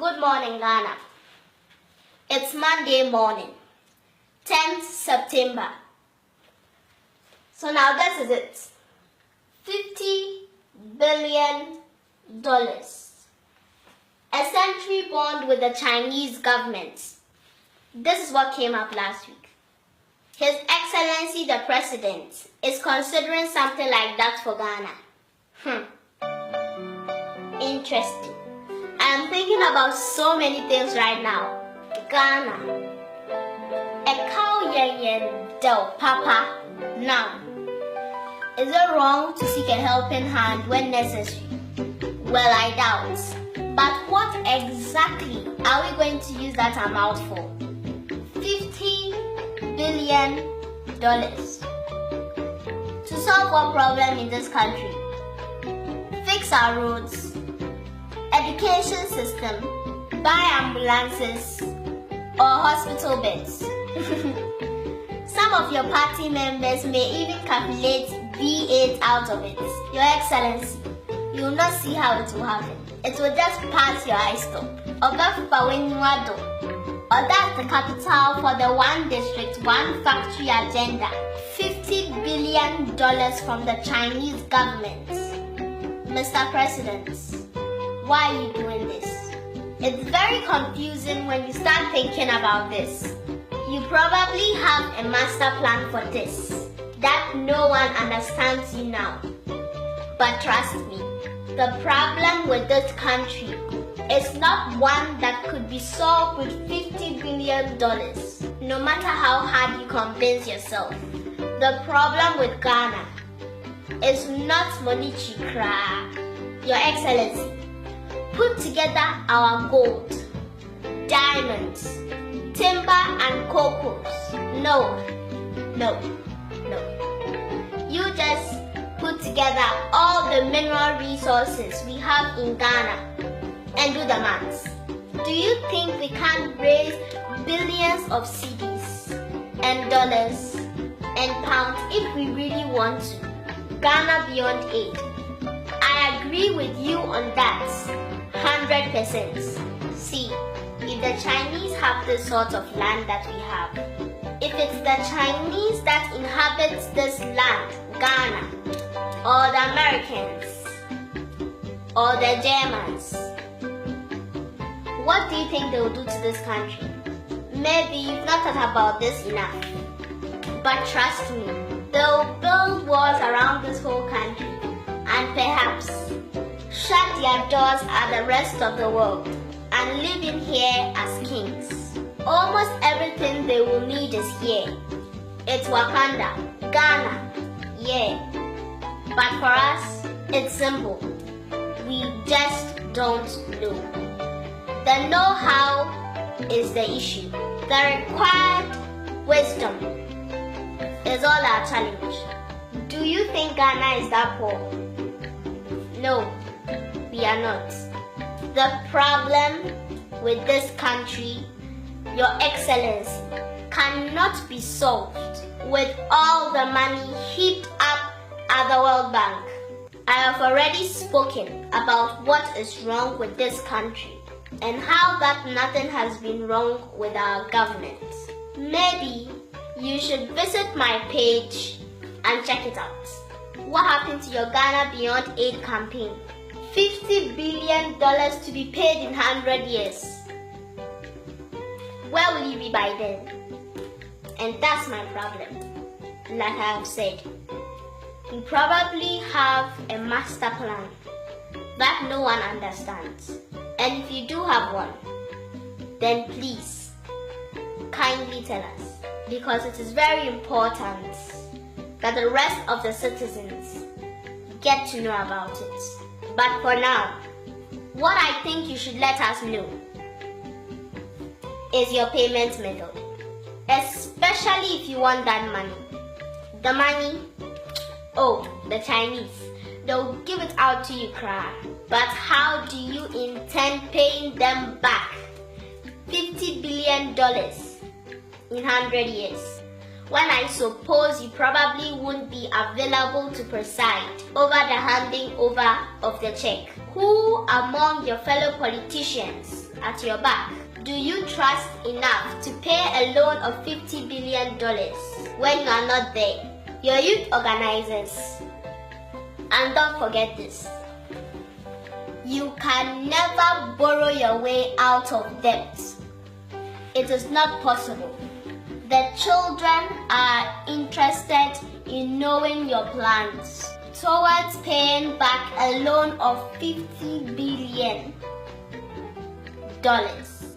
Good morning, Ghana. It's Monday morning, 10th September. So now this is it. $50 billion. A century bond with the Chinese government. This is what came up last week. His Excellency the President is considering something like that for Ghana. Interesting. I'm thinking about so many things right now. Ghana. A cow yen del papa. Now, is it wrong to seek a helping hand when necessary? Well, I doubt. But what exactly are we going to use that amount for? $50 billion. To solve what problem in this country? Fix our roads, education system, buy ambulances, or hospital beds. Some of your party members may even calculate V8 out of it. Your Excellency, you will not see how it will happen. It will just pass your eye stop. Or that's the capital for the one district, one factory agenda. $50 billion from the Chinese government. Mr. President, why are you doing this? It's very confusing when you start thinking about this. You probably have a master plan for this that no one understands you now. But trust me, the problem with this country is not one that could be solved with $50 billion, no matter how hard you convince yourself. The problem with Ghana is not Monichi Kra. Your Excellency, put together our gold, diamonds, timber and cocos. No. You just put together all the mineral resources we have in Ghana and do the maths. Do you think we can raise billions of cedis and dollars and pounds if we really want to? Ghana beyond aid. I agree with you on that, 100%. See, if the Chinese have this sort of land that we have, if it's the Chinese that inhabits this land, Ghana, or the Americans, or the Germans, what do you think they will do to this country? Maybe you've not thought about this enough. But trust me, they'll build walls around this whole country and perhaps shut their doors at the rest of the world and live in here as kings. Almost everything they will need is here. It's Wakanda, Ghana, yeah. But for us, it's simple. We just don't know. The know-how is the issue. The required wisdom is all our challenge. Do you think Ghana is that poor? No, we are not. The problem with this country, Your Excellency, cannot be solved with all the money heaped up at the World Bank. I have already spoken about what is wrong with this country and how that nothing has been wrong with our government. Maybe you should visit my page and check it out. What happened to your Ghana Beyond Aid campaign? $50 billion to be paid in 100 years. Where will you be by then? And that's my problem. Like I have said, you probably have a master plan that no one understands. And if you do have one, then please, kindly tell us. Because it is very important that the rest of the citizens get to know about it. But for now, what I think you should let us know is your payment method. Especially if you want that money. The money, the Chinese, they'll give it out to you, cry. But how do you intend paying them back $50 billion in 100 years? when I suppose you probably won't be available to preside over the handing over of the check. Who among your fellow politicians at your back do you trust enough to pay a loan of $50 billion when you are not there? Your youth organizers. And don't forget this. You can never borrow your way out of debt. It is not possible. The children are interested in knowing your plans towards paying back a loan of $50 billion.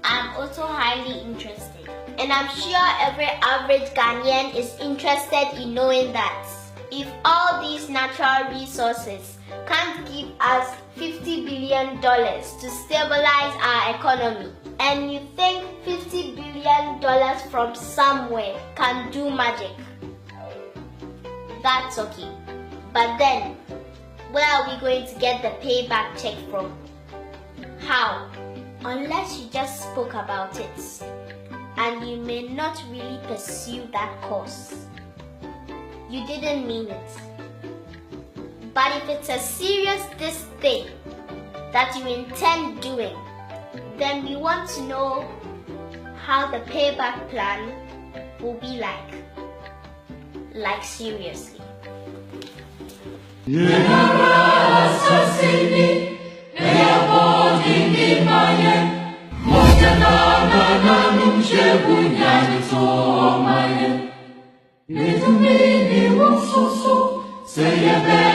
I'm also highly interested. And I'm sure every average Ghanaian is interested in knowing that if all these natural resources can't give us $50 billion to stabilize our economy, and you think $50 billion from somewhere can do magic, that's okay. But then, where are we going to get the payback check from? How? Unless you just spoke about it, and you may not really pursue that course. You didn't mean it. But if it's a serious this thing that you intend doing, then we want to know how the payback plan will be like. Like seriously. Say